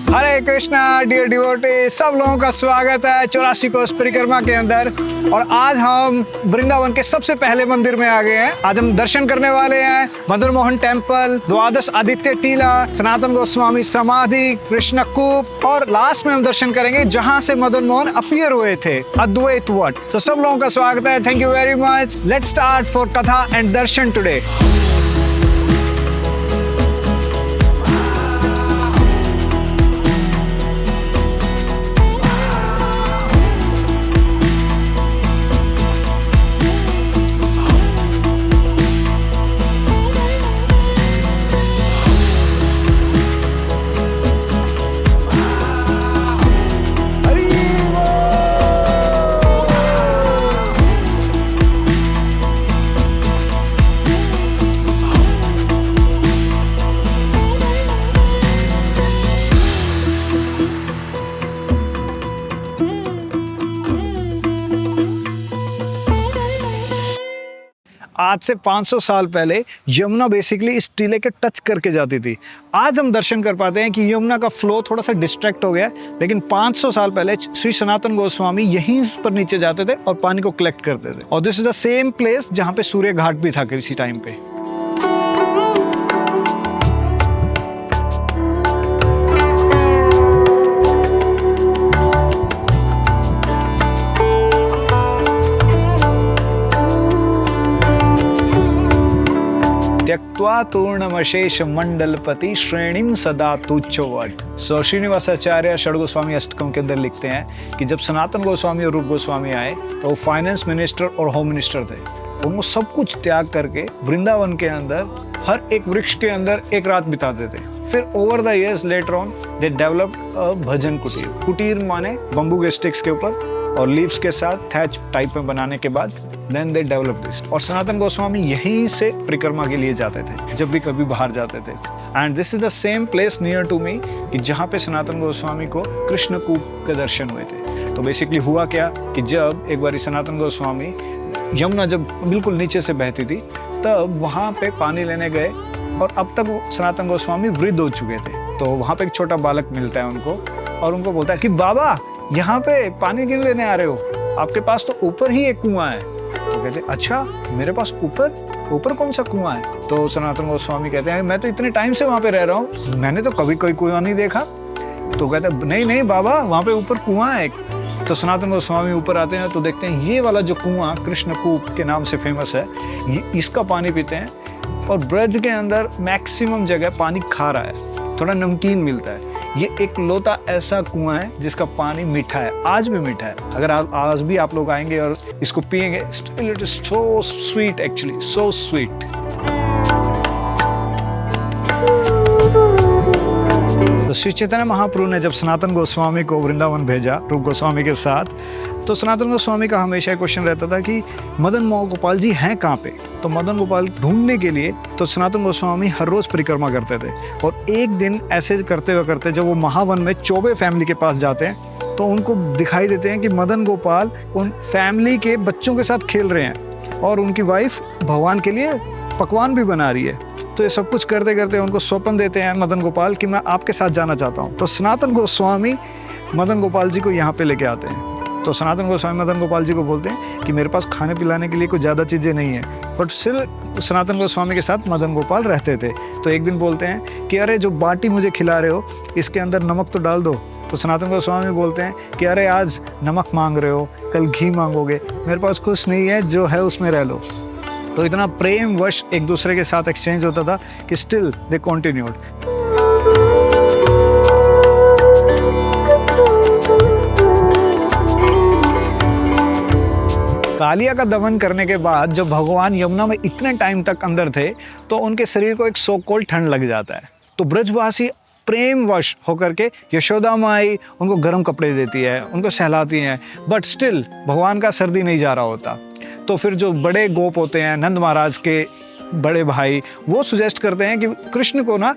हरे Krishna dear devotee, सब लोगों का स्वागत है 84 कोस परिक्रमा के अंदर। और आज हम वृंदावन के सबसे पहले मंदिर में आ गए हैं। आज हम दर्शन करने वाले हैं मदन मोहन टेम्पल, द्वादश आदित्य टीला, सनातन गोस्वामी समाधि, कृष्ण कूप, और लास्ट में हम दर्शन करेंगे जहां से मदन मोहन अपीयर हुए थे, अद्वैत वट। तो सब लोगों का स्वागत है। Thank you very much. Let's start for कथा एंड दर्शन टुडे। आज से 500 साल पहले यमुना बेसिकली इस टीले के टच करके जाती थी। आज हम दर्शन कर पाते हैं कि यमुना का फ्लो थोड़ा सा डिस्ट्रैक्ट हो गया, लेकिन 500 साल पहले श्री सनातन गोस्वामी यहीं पर नीचे जाते थे और पानी को कलेक्ट करते थे। और this is the same place जहाँ पे सूर्य घाट भी था किसी टाइम पे। त्यक्त्वा तूर्णमशेष मंडलपति श्रेणीम सदा तुच्छ वट। सो श्रीनिवासाचार्य षड गोस्वामी अष्टकम के अंदर लिखते हैं कि जब सनातन गोस्वामी और रूप गोस्वामी आए तो वो फाइनेंस मिनिस्टर और होम मिनिस्टर थे। उनको सब कुछ त्याग करके वृंदावन के अंदर हर एक वृक्ष के अंदर एक रात बिताते थे। फिर over the years later on they developed a bhajan kutir. कुटीर माने बम्बू के स्टिक्स के ऊपर और लीव्स के साथ थैच टाइप में बनाने के बाद देन दे डेवलप दिस। और सनातन गोस्वामी यहीं से परिक्रमा के लिए जाते थे जब भी कभी बाहर जाते थे। And this is the same place near to me कि जहाँ पे सनातन गोस्वामी को कृष्ण कूप के दर्शन हुए थे। तो बेसिकली हुआ क्या कि जब एक बार सनातन गोस्वामी यमुना जब बिल्कुल नीचे से बहती थी तब वहाँ पे पानी लेने गए और अब तक सनातन गोस्वामी वृद्ध हो चुके थे। तो वहाँ पे एक छोटा बालक मिलता है उनको और उनको बोलता है कि बाबा यहाँ पे पानी क्यों लेने आ रहे हो, आपके पास तो ऊपर ही एक कुआं है। तो कहते अच्छा मेरे पास ऊपर कौन सा कुआं है। तो सनातन गोस्वामी कहते हैं मैं तो इतने टाइम से वहाँ पे रह रहा हूँ, मैंने तो कभी कोई कुआं नहीं देखा। तो कहते नहीं बाबा वहाँ पे ऊपर कुआं है। तो सनातन गोस्वामी ऊपर आते हैं तो देखते हैं ये वाला जो कुआं कृष्ण कूप के नाम से फेमस है, इसका पानी पीते हैं। और ब्रज के अंदर मैक्सिमम जगह पानी खारा है, थोड़ा नमकीन मिलता है। ये एक लोता ऐसा कुआं है जिसका पानी मीठा है, आज भी मीठा है। अगर आज भी आप लोग आएंगे और इसको पिएंगे, still it is so sweet, actually so sweet. तो श्री चैतन्य महाप्रभु ने जब सनातन गोस्वामी को वृंदावन भेजा रूप गोस्वामी के साथ, तो सनातन गोस्वामी का हमेशा क्वेश्चन रहता था कि मदन मोहन गोपाल जी हैं कहाँ पे। तो मदन गोपाल ढूंढने के लिए तो सनातन गोस्वामी हर रोज परिक्रमा करते थे। और एक दिन ऐसे करते जब वो महावन में चौबे फैमिली के पास जाते हैं तो उनको दिखाई देते हैं कि मदन गोपाल उन फैमिली के बच्चों के साथ खेल रहे हैं और उनकी वाइफ भगवान के लिए पकवान भी बना रही है। तो ये सब कुछ करते करते उनको स्वप्न देते हैं मदन गोपाल कि मैं आपके साथ जाना चाहता हूँ। तो सनातन गोस्वामी मदन गोपाल जी को यहाँ पे लेके आते हैं। तो सनातन गोस्वामी मदन गोपाल जी को बोलते हैं कि मेरे पास खाने पिलाने के लिए कोई ज़्यादा चीज़ें नहीं है, बट स्टिल सनातन गोस्वामी के साथ मदन गोपाल रहते थे। तो एक दिन बोलते हैं कि अरे जो बाटी मुझे खिला रहे हो इसके अंदर नमक तो डाल दो। तो सनातन गोस्वामी बोलते हैं कि अरे आज नमक मांग रहे हो, कल घी मांगोगे, मेरे पास कुछ नहीं है, जो है उसमें रह लो। तो इतना प्रेम वश एक दूसरे के साथ एक्सचेंज होता था कि स्टिल दे कंटिन्यूड। कालिया का दमन करने के बाद जब भगवान यमुना में इतने टाइम तक अंदर थे तो उनके शरीर को एक सो कोल्ड ठंड लग जाता है। तो ब्रजवासी प्रेम वश होकर के यशोदा माई उनको गर्म कपड़े देती है, उनको सहलाती हैं, बट स्टिल भगवान का सर्दी नहीं जा रहा होता। तो फिर जो बड़े गोप होते हैं, नंद महाराज के बड़े भाई, वो सुजेस्ट करते हैं कि कृष्ण को ना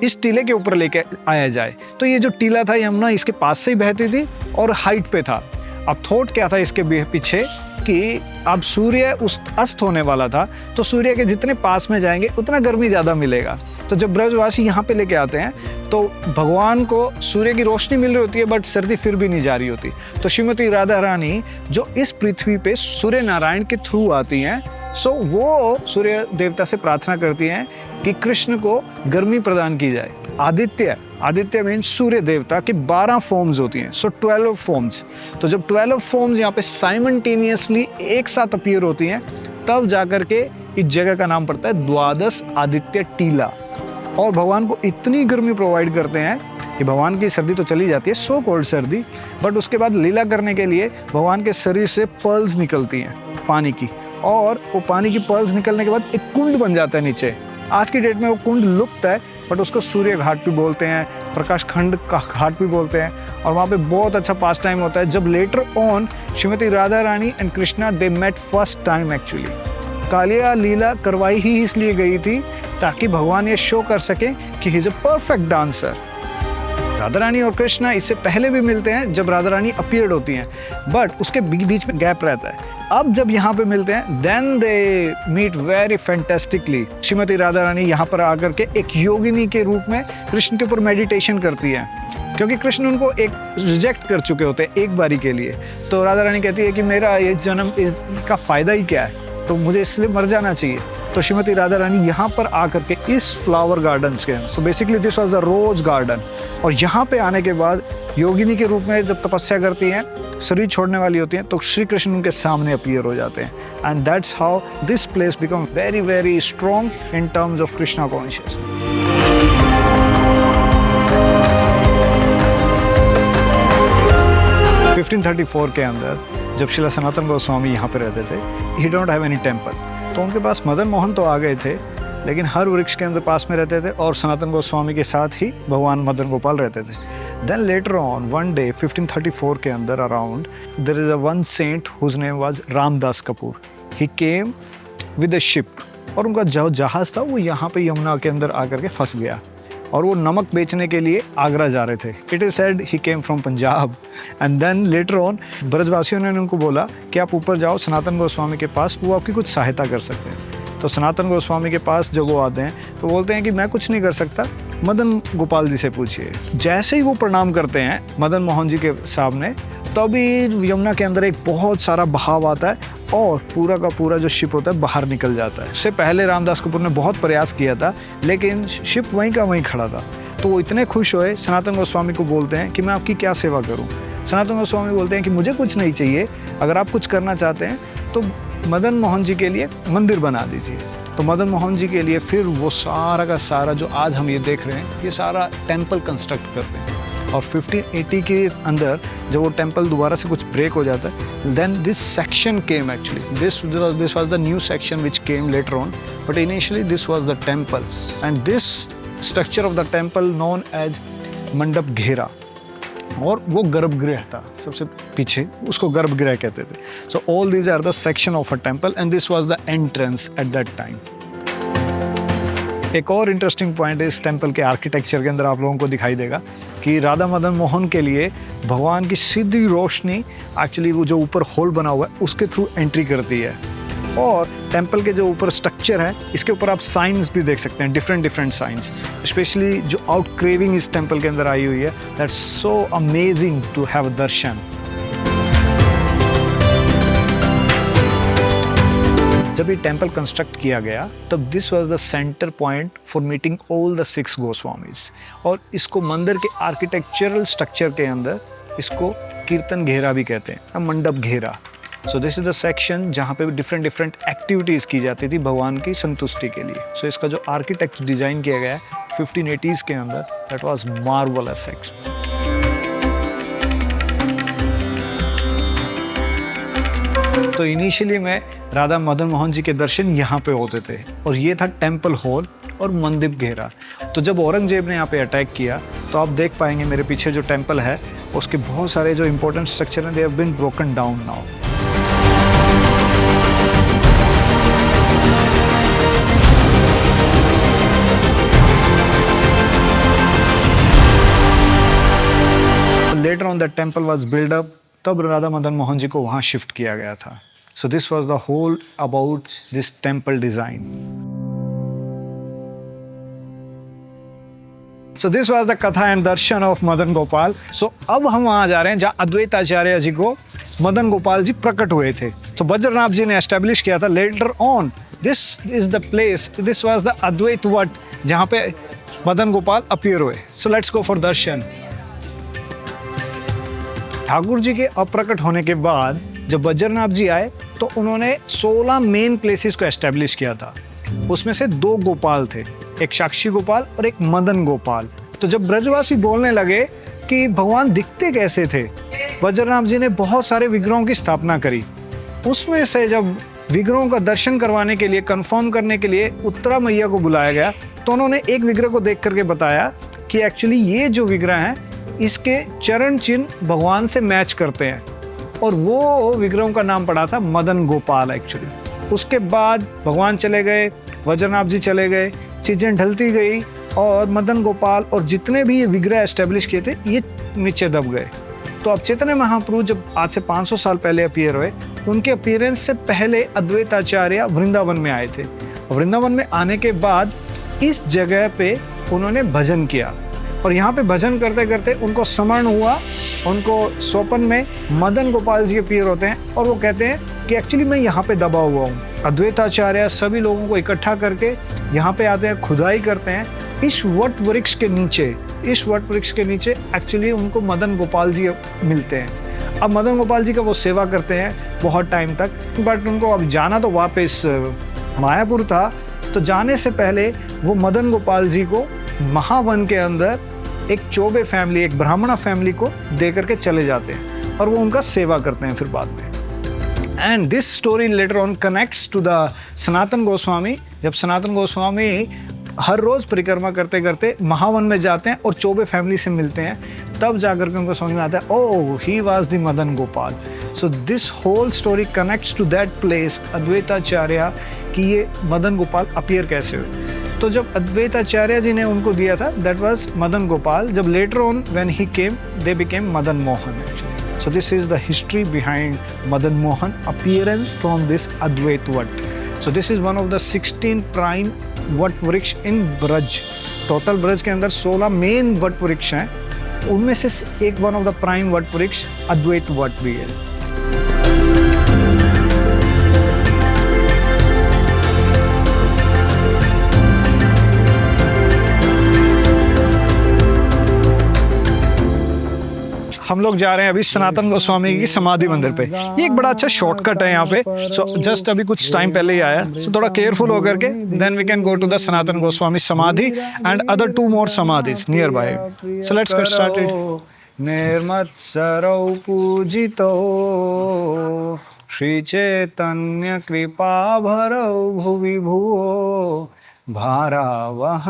इस टीले के ऊपर लेके आया जाए। तो ये जो टीला था यमुना इसके पास से ही बहती थी और हाइट पे था। अब थॉट क्या था इसके पीछे कि अब सूर्य उस अस्त होने वाला था, तो सूर्य के जितने पास में जाएंगे उतना गर्मी ज़्यादा मिलेगा। तो जब ब्रजवासी यहाँ पे लेके आते हैं तो भगवान को सूर्य की रोशनी मिल रही होती है, बट सर्दी फिर भी नहीं जा रही होती। तो श्रीमती राधा रानी जो इस पृथ्वी पे सूर्य नारायण के थ्रू आती हैं, सो वो सूर्य देवता से प्रार्थना करती हैं कि कृष्ण को गर्मी प्रदान की जाए। आदित्य मीन्स सूर्य देवता की 12 फॉर्म्स होती हैं, सो 12 फॉर्म्स। तो जब 12 फॉर्म्स यहाँ पे साइमल्टेनियसली एक साथ अपीयर होती हैं, तब जाकर के इस जगह का नाम पड़ता है द्वादश आदित्य टीला। और भगवान को इतनी गर्मी प्रोवाइड करते हैं कि भगवान की सर्दी तो चली जाती है, सो कोल्ड सर्दी, बट उसके बाद लीला करने के लिए भगवान के शरीर से पर्ल्स निकलती हैं पानी की, और वो पानी की पर्ल्स निकलने के बाद एक कुंड बन जाता है नीचे। आज की डेट में वो कुंड लुप्त है, बट उसको सूर्य घाट भी बोलते हैं, प्रकाश खंड का घाट भी बोलते हैं, और वहाँ पे बहुत अच्छा पास टाइम होता है। जब later on Shrimati Radha Rani and Krishna they met first time, actually Kaliya लीला करवाई ही इसलिए गई थी ताकि भगवान ये शो कर सके कि he is a perfect dancer. Radha Rani और कृष्णा इससे पहले भी मिलते हैं जब राधा रानी अपीयर्ड होती हैं, बट उसके बीच में गैप रहता है। अब जब यहाँ पे मिलते हैं then they meet very fantastically. Shrimati Radha Rani यहाँ पर आकर के एक योगिनी के रूप में कृष्ण के ऊपर मेडिटेशन करती है, क्योंकि कृष्ण उनको एक रिजेक्ट कर चुके होते हैं एक बारी के लिए। तो राधा रानी कहती है कि मेरा ये जन्म इसका फ़ायदा ही क्या है, तो मुझे इसलिए मर जाना चाहिए। तो श्रीमती राधा रानी यहाँ पर आकर के इस फ्लावर गार्डन्स के, so basically this was the rose garden, और यहाँ पे आने के बाद योगिनी के रूप में जब तपस्या करती हैं, शरीर छोड़ने वाली होती हैं, तो श्री कृष्ण उनके सामने अपीयर हो जाते हैं। And that's how this place become very very strong in terms of Krishna consciousness. 1534 के अंदर जब श्रीला सनातन गोस्वामी यहाँ पे रहते थे, ही डोंट हैव एनी टेम्पल, तो उनके पास मदन मोहन तो आ गए थे, लेकिन हर वृक्ष के अंदर पास में रहते थे, और सनातन गोस्वामी के साथ ही भगवान मदन गोपाल रहते थे। Then later on one day 1534 के अंदर around there is a one saint whose name was Ramdas Kapoor. He came with a ship, और उनका जो जहाज था वो यहाँ पे यमुना के अंदर आकर के फंस गया, और वो नमक बेचने के लिए आगरा जा रहे थे। It is said he came from Punjab. And then later on ब्रजवासियों ने उनको बोला कि आप ऊपर जाओ सनातन गोस्वामी के पास, वो आपकी कुछ सहायता कर सकते हैं। तो सनातन गोस्वामी के पास जब वो आते हैं तो बोलते हैं कि मैं कुछ नहीं कर सकता, मदन गोपाल जी से पूछिए। जैसे ही वो प्रणाम करते हैं मदन मोहन जी के सामने, तभी यमुना के अंदर एक बहुत सारा बहाव आता है, और पूरा का पूरा जो शिप होता है बाहर निकल जाता है। इससे पहले रामदास कपूर ने बहुत प्रयास किया था, लेकिन शिप वहीं का वहीं खड़ा था। तो वो इतने खुश हुए, सनातन गोस्वामी को बोलते हैं कि मैं आपकी क्या सेवा करूं। सनातन गोस्वामी बोलते हैं कि मुझे कुछ नहीं चाहिए, अगर आप कुछ करना चाहते हैं तो मदन मोहन जी के लिए मंदिर बना दीजिए। तो मदन मोहन जी के लिए फिर वो सारा का सारा जो आज हम ये देख रहे हैं, ये सारा टेम्पल कंस्ट्रक्ट करते हैं। और 1580 के अंदर जब वो टेम्पल दोबारा से कुछ ब्रेक हो जाता है, then this section came actually, this was the new section which came later on, but initially this was the temple, and this structure of the temple known as mandap घेरा, और वो गर्भगृह था सबसे पीछे, उसको गर्भगृह कहते थे। So all these are the section of a temple, and this was the entrance at that time. एक और इंटरेस्टिंग पॉइंट है इस टेम्पल के आर्किटेक्चर के अंदर, आप लोगों को दिखाई देगा कि राधा मदन मोहन के लिए भगवान की सीधी रोशनी एक्चुअली वो जो ऊपर होल बना हुआ है उसके थ्रू एंट्री करती है। और टेम्पल के जो ऊपर स्ट्रक्चर है, इसके ऊपर आप साइंस भी देख सकते हैं, डिफरेंट साइंस, स्पेशली जो आउट क्रेविंग इस टेम्पल के अंदर आई हुई है, that's so amazing to have darshan. जब ये टेम्पल कंस्ट्रक्ट किया गया तब this was the centre point for meeting all the 6 Goswamis, और इसको मंदिर के आर्किटेक्चरल स्ट्रक्चर के अंदर इसको कीर्तन घेरा भी कहते हैं, मंडप घेरा। सो दिस इज द सेक्शन जहाँ पे डिफरेंट एक्टिविटीज़ की जाती थी भगवान की संतुष्टि के लिए। सो इसका जो आर्किटेक्ट डिज़ाइन किया गया है 1580s के अंदर, दैट वाज मार्वलस सेक्शन। तो इनिशियली में राधा मदन मोहन जी के दर्शन यहाँ पे होते थे, और ये था टेम्पल हॉल और मंदिर घेरा। तो जब औरंगजेब ने यहाँ पे अटैक किया तो आप देख पाएंगे मेरे पीछे जो टेम्पल है उसके बहुत सारे जो इंपॉर्टेंट स्ट्रक्चर हैं, they have been broken down now. Later on that temple was build up, तब राधा मदन मोहन जी को वहाँ शिफ्ट किया गया था। So this was the whole about this temple design. So this was the katha and darshan of Madan Gopal. So अब हम वहाँ जा रहे हैं जहाँ अद्वैत आचार्य जी को मदन गोपाल जी प्रकट हुए थे. तो बज्रनाथ जी ने एस्टेब्लिश किया था. Later on this is the place, this was the Advaita Vat जहाँ पे मदन गोपाल अपीयर हुए. So let's go for darshan. Thakur ji के अप्रकट होने के बाद जब बज्रनाथ जी आए तो उन्होंने 16 मेन प्लेसेस को एस्टेब्लिश किया था. उसमें से 2 गोपाल थे, एक साक्षी गोपाल और एक मदन गोपाल. तो जब ब्रजवासी बोलने लगे कि भगवान दिखते कैसे थे, बज्रनाथ जी ने बहुत सारे विग्रहों की स्थापना करी. उसमें से जब विग्रहों का दर्शन करवाने के लिए, कंफर्म करने के लिए उत्तरा मैया को बुलाया गया तो उन्होंने एक विग्रह को देख करके बताया कि एक्चुअली ये जो विग्रह हैं इसके चरण चिन्ह भगवान से मैच करते हैं. और वो विग्रहों का नाम पड़ा था मदन गोपाल एक्चुअली. उसके बाद भगवान चले गए, बज्रनाथ जी चले गए, चीज़ें ढलती गई और मदन गोपाल और जितने भी ये विग्रह एस्टेब्लिश किए थे ये नीचे दब गए. तो अब चैतन्य महाप्रभु जब आज से 500 साल पहले अपीयर हुए, उनके अपीयरेंस से पहले अद्वैत आचार्य वृंदावन में आए थे. वृंदावन में आने के बाद इस जगह पे उन्होंने भजन किया और यहाँ पे भजन करते करते उनको स्मरण हुआ, उनको स्वप्न में मदन गोपाल जी अपीयर होते हैं और वो कहते हैं कि एक्चुअली मैं यहाँ पे दबा हुआ हूँ. अद्वैत आचार्य सभी लोगों को इकट्ठा करके यहाँ पे आते हैं, खुदाई करते हैं. इस वट वृक्ष के नीचे एक्चुअली उनको मदन गोपाल जी मिलते हैं. अब मदन गोपाल जी का वो सेवा करते हैं बहुत टाइम तक, बट उनको अब जाना तो वापस मायापुर था. तो जाने से पहले वो मदन गोपाल जी को महावन के अंदर एक चौबे फैमिली, एक ब्राह्मणा फैमिली को दे करके चले जाते हैं और वो उनका सेवा करते हैं फिर बाद में. And this story later on connects to the Sanatan Goswami. जब सनातन गोस्वामी हर रोज़ परिक्रमा करते करते महावन में जाते हैं और चौबे फैमिली से मिलते हैं, तब जाकर के उनको समझ में आता है oh he was the Madan Gopal. So this whole story connects to that place Advaitacharya कि ये मदन गोपाल अपीयर कैसे हुए. तो जब अद्वैताचार्य जी ने उनको दिया था दैट वाज मदन गोपाल. जब later on when he came they became Madan Mohan actually. So this is the history behind Madan Mohan appearance from this Advait Vat. So this is one of the 16 prime Vat Vriksh in Braj. Total Braj के अंदर 16 main Vat Vriksh हैं. उनमें से एक one of the prime Vat Vriksh Advait Vat भी है. हम लोग जा रहे हैं अभी सनातन गोस्वामी की समाधि मंदिर पे. ये एक बड़ा अच्छा शॉर्टकट है यहाँ पे. सो जस्ट अभी कुछ टाइम पहले ही आया, सो थोड़ा केयरफुल होकर के then we can go to the Sanatan Goswami samadhi and other 2 more samadhis nearby. So let's get started. निर्मत्सरौ पूजितो श्री चैतन्य कृपा भरौ भुवि भुवो भारावहंतारको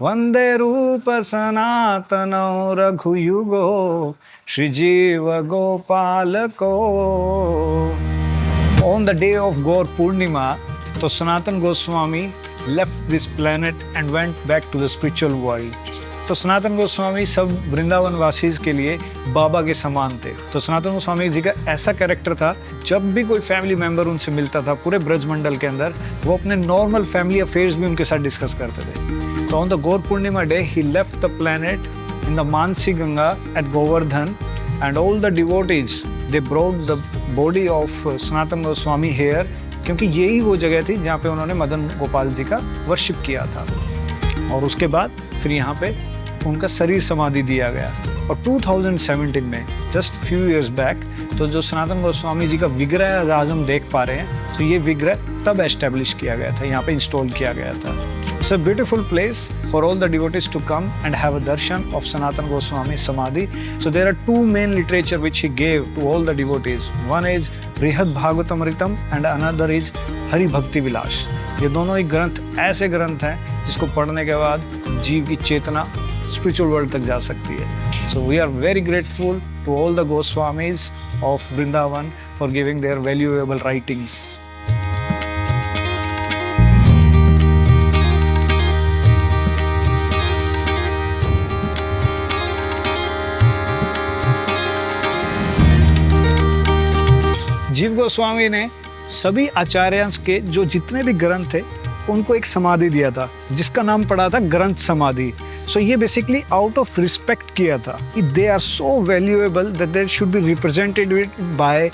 वंदे रूप सनातनौ रघुयुगो श्रीजीव गोपाल को. On the day of Gaur Purnima, तो Sanatan Goswami left this planet and went back to the spiritual world. तो सनातन गोस्वामी सब वृंदावन वासीज के लिए बाबा के समान थे. तो सनातन गोस्वामी जी का ऐसा कैरेक्टर था, जब भी कोई फैमिली मेंबर उनसे मिलता था पूरे ब्रजमंडल के अंदर, वो अपने नॉर्मल फैमिली अफेयर्स भी उनके साथ डिस्कस करते थे. So on the Gaur Purnima day, he left the planet in the Mansi Ganga at Govardhan, and all the devotees they brought the body of Sanatana Goswami here, क्योंकि यही वो जगह थी जहाँ पे उन्होंने मदन गोपाल जी का वर्शिप किया था. और उसके बाद फिर यहाँ पे उनका शरीर समाधि दिया गया. और 2017 में जस्ट फ्यू इयर्स बैक तो जो सनातन गोस्वामी जी का विग्रह आज हम देख पा रहे हैं, तो ये विग्रह तब एस्टेब्लिश किया गया था, यहाँ पे इंस्टॉल किया गया था. It's a beautiful place for all the devotees to come and have a darshan of Sanatana Goswami Samadhi. So there are 2 main literature which he gave to all the devotees. One is Brihad Bhagavatamritam and another is Hari Bhakti Vilas. ये दोनों ही ग्रंथ ऐसे ग्रंथ हैं जिसको पढ़ने के बाद जीव की चेतना spiritual world तक जा सकती है. So we are very grateful to all the Goswamis of Vrindavan for giving their valuable writings. जीव गोस्वामी ने सभी आचार्यांस के जो जितने भी ग्रंथ थे उनको एक समाधि दिया था जिसका नाम पड़ा था ग्रंथ समाधि। सो ये बेसिकली आउट ऑफ रिस्पेक्ट किया था। They are so valuable that they should be represented by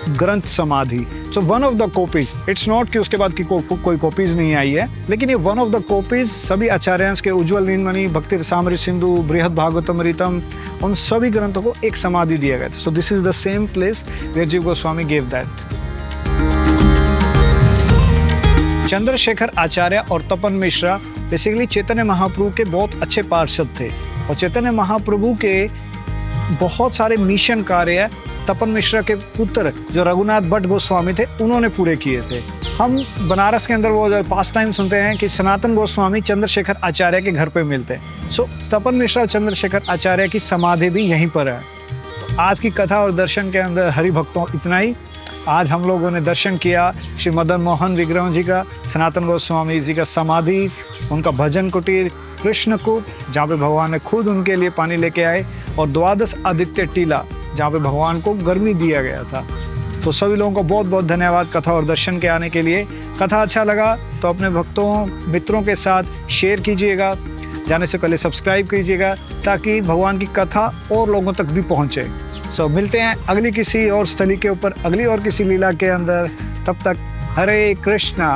granth samadhi. So one of the copies, it's not कि उसके बाद की कोई कॉपीज नहीं आई है, लेकिन ये वन ऑफ द कॉपीज सभी आचार्यांस के उज्ज्वल नीलमणि, भक्ति रसामृत सिंधु, बृहद भागवतमृतम, उन सभी ग्रंथों को एक समाधि दिया गया था। So this is the same place where Jiva Goswami gave that. Chandrashekhar Acharya और तपन मिश्रा बेसिकली चैतन्य महाप्रभु के बहुत अच्छे पार्षद थे और चैतन्य महाप्रभु के बहुत सारे मिशन कार्य तपन मिश्रा के पुत्र जो रघुनाथ भट्ट गोस्वामी थे उन्होंने पूरे किए थे। हम बनारस के अंदर वो पास टाइम सुनते हैं कि सनातन गोस्वामी चंद्रशेखर आचार्य के घर पे मिलते हैं। सो तपन मिश्रा और चंद्रशेखर आचार्य की समाधि भी यहीं पर है। तो आज की कथा और दर्शन के अंदर हरि भक्तों इतना ही। आज हम लोगों ने दर्शन किया श्री मदन मोहन विग्रह जी का, सनातन गोस्वामी जी का समाधि, उनका भजन कुटीर, कृष्ण कूप जहाँ पे भगवान ने खुद उनके लिए पानी लेके आए, और द्वादश आदित्य टीला जहाँ पे भगवान को गर्मी दिया गया था। तो सभी लोगों को बहुत बहुत धन्यवाद कथा और दर्शन के आने के लिए। कथा अच्छा लगा तो अपने भक्तों मित्रों के साथ शेयर कीजिएगा, जाने से पहले सब्सक्राइब कीजिएगा ताकि भगवान की कथा और लोगों तक भी पहुँचे। सो मिलते हैं अगली किसी और स्थली के ऊपर, अगली और किसी लीला के अंदर। तब तक हरे कृष्णा।